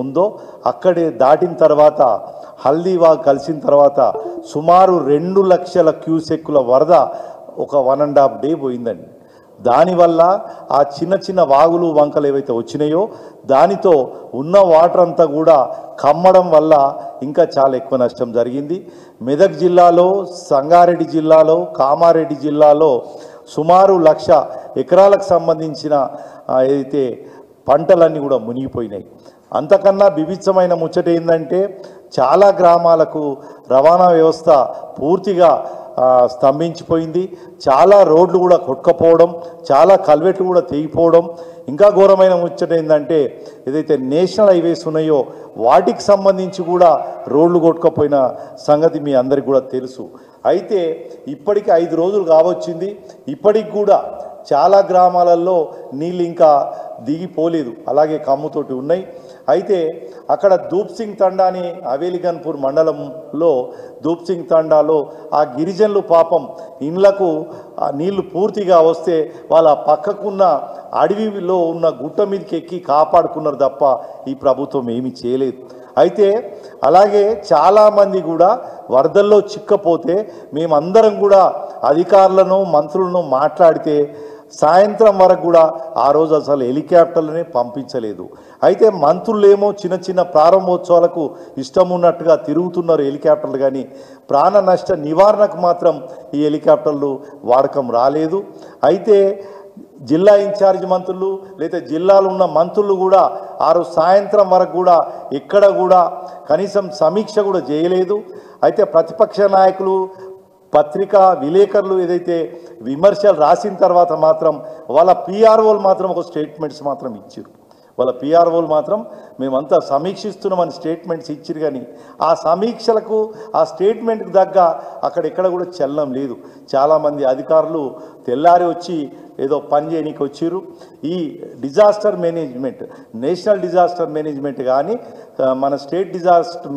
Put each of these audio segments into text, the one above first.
ఉందో అక్కడే దాటిన తర్వాత హల్దీవాగ్ కలిసిన తర్వాత సుమారు 2 లక్షల క్యూసెక్కుల వరద ఒక 1.5 డే పోయిందండి. దానివల్ల ఆ చిన్న చిన్న వాగులు వంకలు ఏవైతే వచ్చినాయో దానితో ఉన్న వాటర్ అంతా కూడా కమ్మడం వల్ల ఇంకా చాలా ఎక్కువ నష్టం జరిగింది. మెదక్ జిల్లాలో, సంగారెడ్డి జిల్లాలో, కామారెడ్డి జిల్లాలో సుమారు 1,00,000 ఎకరాలకు సంబంధించిన ఏదైతే పంటలన్నీ కూడా మునిగిపోయినాయి. అంతకన్నా బిభిత్సమైన ముచ్చట ఏంటంటే చాలా గ్రామాలకు రవాణా వ్యవస్థ పూర్తిగా స్తంభించిపోయింది. చాలా రోడ్లు కూడా కొట్టుకపోవడం, చాలా కల్వెట్లు కూడా తెగిపోవడం. ఇంకా ఘోరమైన ముచ్చట ఏంటంటే ఏదైతే నేషనల్ హైవేస్ ఉన్నాయో వాటికి సంబంధించి కూడా రోడ్లు కొట్టుకపోయిన సంగతి మీ అందరికీ కూడా తెలుసు. అయితే ఇప్పటికి 5 రోజులు కావచ్చింది, ఇప్పటికి కూడా చాలా గ్రామాలలో నీళ్ళు ఇంకా దిగిపోలేదు, అలాగే కమ్ముతోటి ఉన్నాయి. అయితే అక్కడ దూప్సింగ్ తండా అని హవేలీగన్పూర్ మండలంలో దూప్సింగ్ తండాలో ఆ గిరిజనులు పాపం ఇండ్లకు నీళ్లు పూర్తిగా వస్తే వాళ్ళ పక్కకున్న అడవిలో ఉన్న గుట్ట మీదకి ఎక్కి కాపాడుకున్నారు తప్ప ఈ ప్రభుత్వం ఏమీ చేయలేదు. అయితే అలాగే చాలామంది కూడా వరదల్లో చిక్కపోతే మేమందరం కూడా అధికారులను మంత్రులను మాట్లాడితే సాయంత్రం వరకు కూడా ఆ రోజు అసలు హెలికాప్టర్లనే పంపించలేదు. అయితే మంత్రులేమో చిన్న చిన్న ప్రారంభోత్సవాలకు ఇష్టం ఉన్నట్టుగా తిరుగుతున్నారు హెలికాప్టర్లు, కానీ ప్రాణ నష్ట నివారణకు మాత్రం ఈ హెలికాప్టర్లు వాడకం రాలేదు. అయితే జిల్లా ఇన్ఛార్జ్ మంత్రులు లేదా జిల్లాలో ఉన్న మంత్రులు కూడా ఆ రోజు సాయంత్రం వరకు కూడా ఎక్కడ కూడా కనీసం సమీక్ష కూడా చేయలేదు. అయితే ప్రతిపక్ష నాయకులు, పత్రికా విలేకరులు ఏదైతే విమర్శలు రాసిన తర్వాత మాత్రం వాళ్ళ పిఆర్ఓలు మాత్రం ఒక స్టేట్మెంట్స్ మాత్రం ఇచ్చారు. వాళ్ళ పిఆర్ఓలు మాత్రం మేమంతా సమీక్షిస్తున్నామని స్టేట్మెంట్స్ ఇచ్చారు, కానీ ఆ సమీక్షలకు ఆ స్టేట్మెంట్కి తగ్గ అక్కడెక్కడ కూడా చలనం లేదు. చాలామంది అధికారులు తెల్లారి వచ్చి ఏదో పని చేయడానికి వచ్చారు. ఈ disaster management, national disaster management కానీ మన స్టేట్ డిజాస్టర్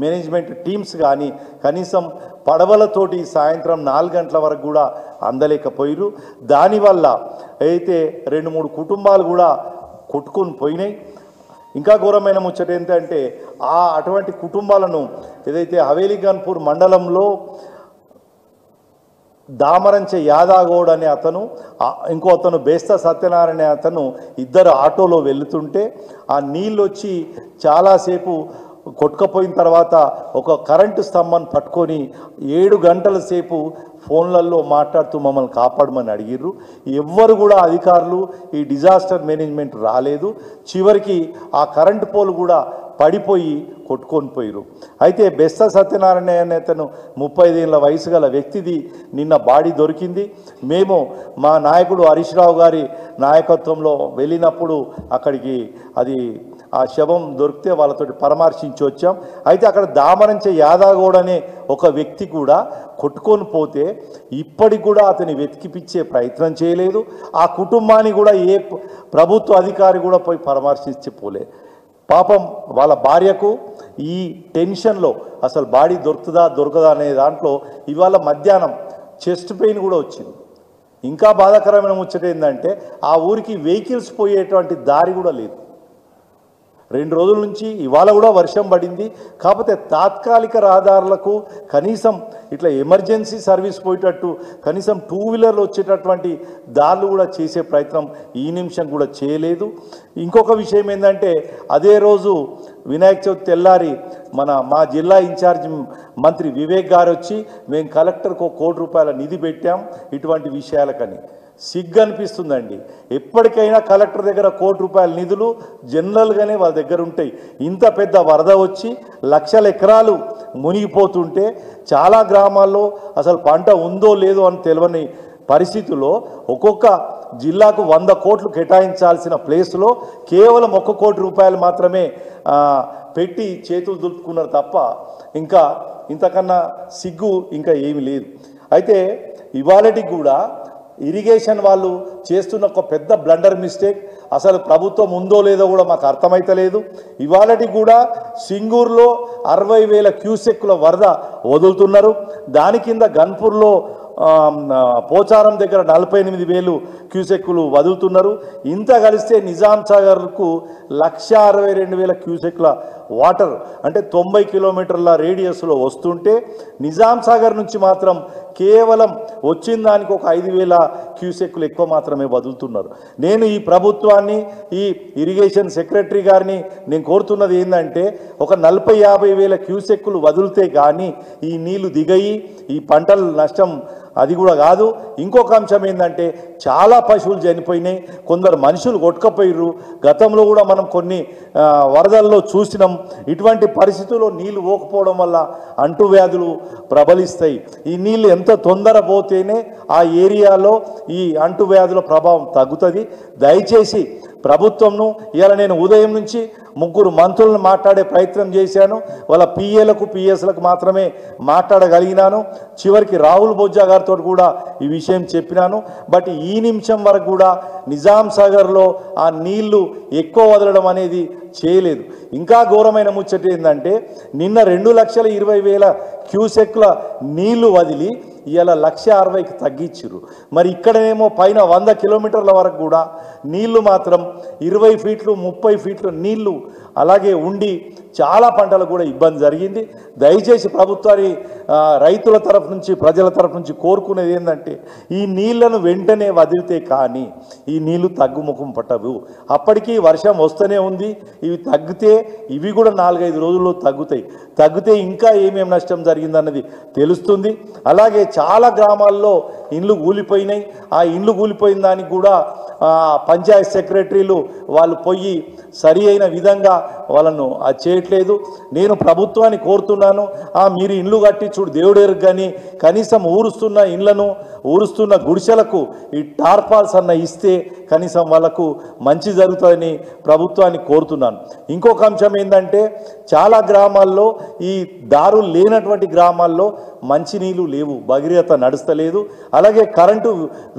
మేనేజ్మెంట్ టీమ్స్ కానీ కనీసం పడవలతోటి సాయంత్రం 4 గంటల వరకు కూడా అందలేకపోయారు. దానివల్ల అయితే 2-3 కుటుంబాలు కూడా కొట్టుకొని పోయినాయి. ఇంకా ఘోరమైన ముచ్చట ఏంటంటే అటువంటి కుటుంబాలను ఏదైతే హవేలీగన్పూర్ మండలంలో దామరంచె యాదాగౌడ్ అనే అతను, ఇంకో అతను బేస్తా సత్యనారాయణ అతను ఇద్దరు ఆటోలో వెళుతుంటే ఆ నీళ్ళు వచ్చి చాలాసేపు కొట్టుకపోయిన తర్వాత ఒక కరెంటు స్తంభాన్ని పట్టుకొని 7 గంటల సేపు ఫోన్లలో మాట్లాడుతూ మమ్మల్ని కాపాడమని అడిగిర్రు. ఎవ్వరు కూడా అధికారులు ఈ డిజాస్టర్ మేనేజ్మెంట్ రాలేదు. చివరికి ఆ కరెంటు పోలు కూడా పడిపోయి కొట్టుకొని పోయారు. అయితే బెస్తా సత్యనారాయణ అనే అతను 35 ఏళ్ళ వయసు గల వ్యక్తిది నిన్న బాడీ దొరికింది. మేము మా నాయకుడు హరీష్ రావు గారి నాయకత్వంలో వెళ్ళినప్పుడు అక్కడికి ఆ శవం దొరికితే వాళ్ళతోటి పరామర్శించి వచ్చాం. అయితే అక్కడ దామరంచె యాదాగౌడ్ అనే ఒక వ్యక్తి కూడా కొట్టుకొని పోతే ఇప్పటికి కూడా అతని వెతికిపిచ్చే ప్రయత్నం చేయలేదు. ఆ కుటుంబాన్ని కూడా ఏ ప్రభుత్వ అధికారి కూడా పోయి పరామర్శించి పోలే. పాపం వాళ్ళ భార్యకు ఈ టెన్షన్లో అసలు బాడీ దొరకదా అనే దాంట్లో ఇవాళ మధ్యాహ్నం చెస్ట్ పెయిన్ కూడా వచ్చింది. ఇంకా బాధాకరమైన ముచ్చట ఏంటంటే ఆ ఊరికి వెహికల్స్ పోయేటువంటి దారి కూడా లేదు. 2 రోజుల నుంచి ఇవాళ కూడా వర్షం పడింది. కాకపోతే తాత్కాలిక రహదారులకు కనీసం ఇట్లా ఎమర్జెన్సీ సర్వీస్ పోయేటట్టు కనీసం 2 వీలర్లు వచ్చేటటువంటి దారులు కూడా చేసే ప్రయత్నం ఈ నిమిషం కూడా చేయలేదు. ఇంకొక విషయం ఏంటంటే అదే రోజు వినాయక చవితి తెల్లారి మా జిల్లా ఇన్ఛార్జ్ మంత్రి వివేక్ గారు వచ్చి మేము కలెక్టర్కు 1 కోటి రూపాయల నిధి పెట్టాం ఇటువంటి విషయాలకని. సిగ్గు అనిపిస్తుందండి. ఎప్పటికైనా కలెక్టర్ దగ్గర 1 కోటి రూపాయల నిధులు జనరల్గానే వాళ్ళ దగ్గర ఉంటాయి. ఇంత పెద్ద వరద వచ్చి లక్షల ఎకరాలు మునిగిపోతుంటే చాలా గ్రామాల్లో అసలు పంట ఉందో లేదో అని తెలియని పరిస్థితుల్లో ఒక్కొక్క జిల్లాకు 100 కోట్లు కేటాయించాల్సిన ప్లేస్లో కేవలం 1 కోటి రూపాయలు మాత్రమే పెట్టి చేతులు దులుపుకున్నారు తప్ప ఇంకా ఇంతకన్నా సిగ్గు ఇంకా ఏమీ లేదు. అయితే ఇవాళకి కూడా ఇరిగేషన్ వాళ్ళు చేస్తున్న ఒక పెద్ద బ్లండర్ మిస్టేక్. అసలు ప్రభుత్వం ఉందో లేదో కూడా మాకు అర్థమైతలేదు. ఇవాళకి కూడా సింగూరులో 60,000 క్యూసెక్కుల వరద వదులుతున్నారు. దాని కింద గన్పూర్లో పోచారం దగ్గర 48,000 క్యూసెక్కులు వదులుతున్నారు. ఇంత కలిస్తే నిజాం సాగర్కు 1,62,000 క్యూసెక్ల వాటర్ అంటే 90 కిలోమీటర్ల రేడియస్లో వస్తుంటే నిజాం సాగర్ నుంచి మాత్రం కేవలం వచ్చిన దానికి ఒక 5,000 క్యూసెక్కులు ఎక్కువ మాత్రమే వదులుతున్నారు. నేను ఈ ప్రభుత్వాన్ని, ఈ ఇరిగేషన్ సెక్రటరీ గారిని నేను కోరుతున్నది ఏంటంటే ఒక 40-50 వేల క్యూసెక్కులు వదిలితే కానీ ఈ నీళ్లు దిగయి, ఈ పంటలు నష్టం అది కూడా కాదు. ఇంకొక అంశం ఏంటంటే చాలా పశువులు చనిపోయినాయి, కొందరు మనుషులు కొట్టుకపోయిర్రు. గతంలో కూడా మనం కొన్ని వరదల్లో చూసినాం. ఇటువంటి పరిస్థితుల్లో నీళ్లు పోకపోవడం వల్ల అంటువ్యాధులు ప్రబలిస్తాయి. ఈ నీళ్లు ఎంత తొందర పోతేనే ఆ ఏరియాలో ఈ అంటువ్యాధుల ప్రభావం తగ్గుతుంది. దయచేసి ప్రభుత్వంను ఇవాళ నేను ఉదయం నుంచి 3 మంత్రులను మాట్లాడే ప్రయత్నం చేశాను. వాళ్ళ పిఏలకు పిఎస్లకు మాత్రమే మాట్లాడగలిగినాను. చివరికి రాహుల్ బొజ్జా గారితో కూడా ఈ విషయం చెప్పినాను. బట్ ఈ నిమిషం వరకు కూడా నిజాం సాగర్లో ఆ నీళ్లు ఎక్కువ వదలడం అనేది చేయలేదు. ఇంకా ఘోరమైన ముచ్చట ఏంటంటే నిన్న 2,20,000 క్యూసెక్ల నీళ్లు వదిలి ఇవాళ 1,60,000కి తగ్గించారు. మరి ఇక్కడనేమో పైన 100 కిలోమీటర్ల వరకు కూడా నీళ్లు మాత్రం 20 ఫీట్లు 30 ఫీట్లు నీళ్లు అలాగే ఉండి చాలా పంటలకు కూడా ఇబ్బంది జరిగింది. దయచేసి ప్రభుత్వాన్ని రైతుల తరఫు నుంచి ప్రజల తరఫు నుంచి కోరుకునేది ఏంటంటే ఈ నీళ్లను వెంటనే వదిలితే కానీ ఈ నీళ్లు తగ్గుముఖం పట్టవు. అప్పటికీ వర్షం వస్తూనే ఉంది. ఇవి తగ్గితే ఇవి కూడా 4-5 రోజుల్లో తగ్గితే ఇంకా ఏమేమి నష్టం జరిగిందన్నది తెలుస్తుంది. అలాగే చాలా గ్రామాల్లో ఇండ్లు కూలిపోయినాయి. ఆ ఇండ్లు కూలిపోయిన దానికి కూడా పంచాయత్ సెక్రటరీలు వాళ్ళు పోయి సరి అయిన విధంగా వాళ్ళను చేయట్లేదు. నేను ప్రభుత్వాన్ని కోరుతున్నాను, మీరు ఇండ్లు కట్టి చూడు దేవుడేరు కానీ కనీసం ఊరుస్తున్న ఇండ్లను ఊరుస్తున్న గుడిసెలకు ఈ టార్పాల్స్ అన్న ఇస్తే కనీసం వాళ్ళకు మంచి జరుగుతుందని ప్రభుత్వాన్ని కోరుతున్నాను. ఇంకొక అంశం ఏంటంటే చాలా గ్రామాల్లో ఈ దారులు లేనటువంటి గ్రామాల్లో మంచినీళ్ళు లేవు, భగీరథ నడుస్తలేదు. అలాగే కరెంటు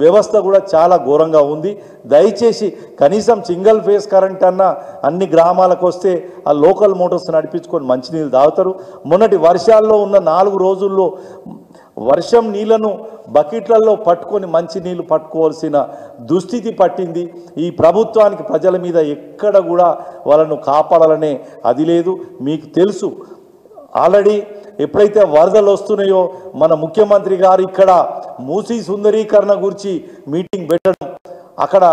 వ్యవస్థ కూడా చాలా ఘోరంగా ఉంది. దయచేసి కనీసం సింగిల్ ఫేస్ కరెంట్ అన్న అన్ని గ్రామాలకు వస్తే ఆ లోకల్ మోటార్స్ నడిపించుకొని మంచినీళ్ళు తాగుతారు. మొన్నటి వర్షాల్లో ఉన్న 4 రోజుల్లో వర్షం నీళ్లను బకెట్లలో పట్టుకొని మంచినీళ్ళు పట్టుకోవాల్సిన దుస్థితి పట్టింది. ఈ ప్రభుత్వానికి ప్రజల మీద ఎక్కడ కూడా వాళ్ళను కాపాడాలనే అది లేదు. మీకు తెలుసు ఆల్రెడీ ఎప్పుడైతే వరదలు వస్తున్నాయో మన ముఖ్యమంత్రి గారు ఇక్కడ మూసీ సుందరీకరణ గురించి మీటింగ్ పెట్టడం, అక్కడ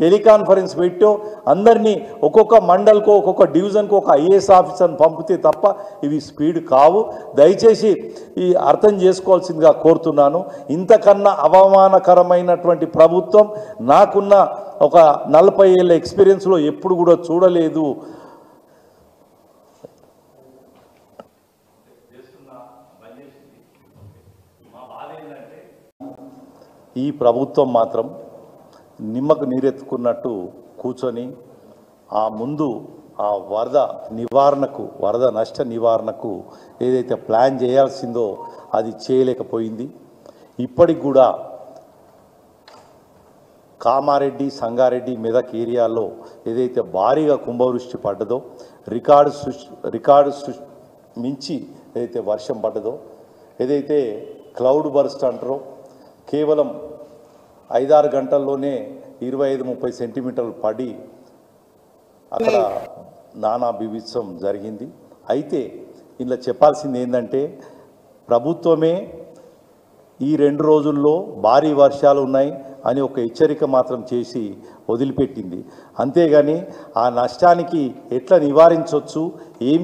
టెలికాన్ఫరెన్స్ పెట్టో అందరినీ ఒక్కొక్క మండల్కో ఒక్కొక్క డివిజన్కో ఒక ఐఏఎస్ ఆఫీసర్ని పంపితే తప్ప ఇవి స్పీడ్ కావు. దయచేసి ఈ అర్థం చేసుకోవాల్సిందిగా కోరుతున్నాను. ఇంతకన్నా అవమానకరమైనటువంటి ప్రభుత్వం నాకున్న ఒక 40 ఏళ్ళ ఎక్స్పీరియన్స్లో ఎప్పుడు కూడా చూడలేదు. ఈ ప్రభుత్వం మాత్రం నిమ్మకు నీరెత్తుకున్నట్టు కూర్చొని ఆ ముందు ఆ వరద నష్ట నివారణకు ఏదైతే ప్లాన్ చేయాల్సిందో అది చేయలేకపోయింది. ఇప్పటికి కూడా కామారెడ్డి, సంగారెడ్డి, మెదక్ ఏరియాలో ఏదైతే భారీగా కుంభవృష్టి పడ్డదో, రికార్డు మించి ఏదైతే వర్షం పడ్డదో, ఏదైతే క్లౌడ్ బర్స్ట్ అంటారో కేవలం 5-6 గంటల్లోనే 25-30 సెంటీమీటర్లు పడి అక్కడ నానా బీభత్సం జరిగింది. అయితే ఇలా చెప్పాల్సింది ఏంటంటే ప్రభుత్వమే ఈ 2 రోజుల్లో భారీ వర్షాలు ఉన్నాయి అని ఒక హెచ్చరిక మాత్రం చేసి వదిలిపెట్టింది. అంతేగాని ఆ నష్టానికి ఎట్లా నివారించవచ్చు, ఏం